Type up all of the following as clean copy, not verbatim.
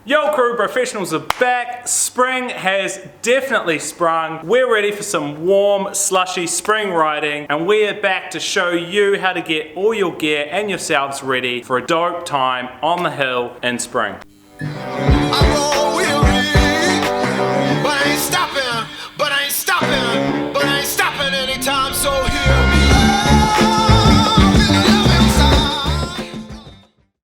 Yo crew, Brofessionals are back. Spring has definitely sprung. We're ready for some warm, slushy spring riding, and we're back to show you how to get all your gear and yourselves ready for a dope time on the hill in spring. Anytime, so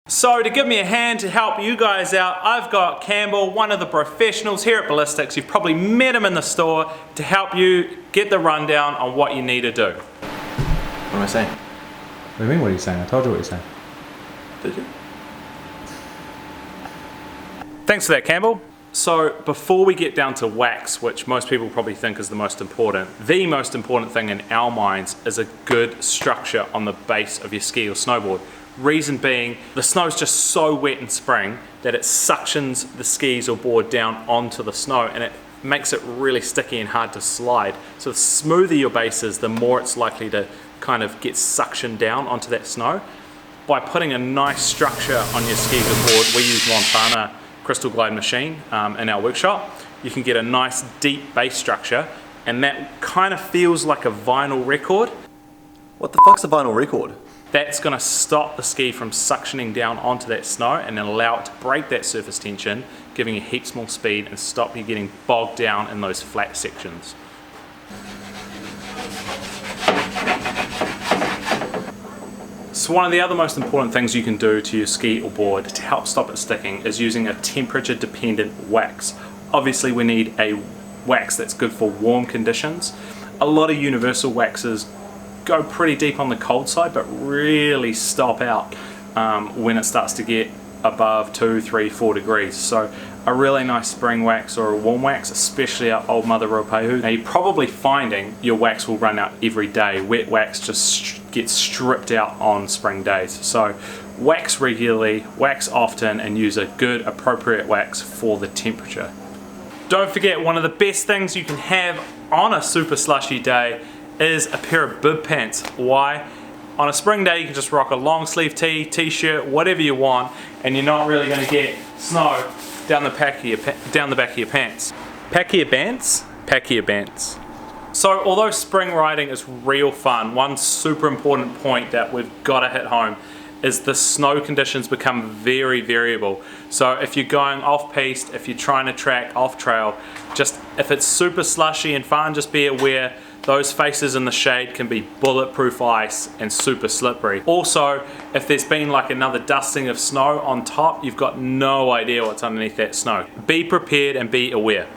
So to give me a hand to help you guys out, I've got Campbell, one of the professionals here at Ballistics. You've probably met him in the store to help you get the rundown on what you need to do. What am I saying? What do you mean, what are you saying? I told you what you're saying. Did you? Thanks for that, Campbell. So before we get down to wax, which most people probably think is the most important thing in our minds is a good structure on the base of your ski or snowboard. Reason being, the snow's just so wet in spring that it suctions the skis or board down onto the snow, and it makes it really sticky and hard to slide. So the smoother your base is, the more it's likely to kind of get suctioned down onto that snow. By putting a nice structure on your skis or board, we use Montana Crystal Glide machine in our workshop. You can get a nice deep base structure, and that kind of feels like a vinyl record. What the fuck's a vinyl record? That's going to stop the ski from suctioning down onto that snow and then allow it to break that surface tension, giving you heaps more speed and stop you getting bogged down in those flat sections. So one of the other most important things you can do to your ski or board to help stop it sticking is using a temperature dependent wax. Obviously we need a wax that's good for warm conditions. A lot of universal waxes go pretty deep on the cold side but really stop out when it starts to get above 2, 3, 4 degrees. So a really nice spring wax or a warm wax, especially our old mother Ropehu. Now you're probably finding your wax will run out every day. Wet wax just gets stripped out on spring days. So wax regularly, wax often, and use a good appropriate wax for the temperature. Don't forget, one of the best things you can have on a super slushy day is a pair of bib pants. Why? On a spring day you can just rock a long sleeve tee, t-shirt, whatever you want, and you're not really going to get snow down the back of your pants. Pack of your pants? Pack of your pants. So although spring riding is real fun, one super important point that we've got to hit home is the snow conditions become very variable. So if you're going off piste, if you're trying to track off trail, just if it's super slushy and fun, just be aware those faces in the shade can be bulletproof ice and super slippery. Also, if there's been like another dusting of snow on top, you've got no idea what's underneath that snow. Be prepared and be aware.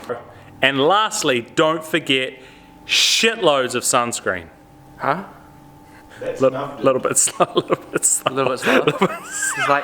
And lastly, don't forget shitloads of sunscreen. Huh? Little bit slow, a little bit slow. A little bit slow? It's like...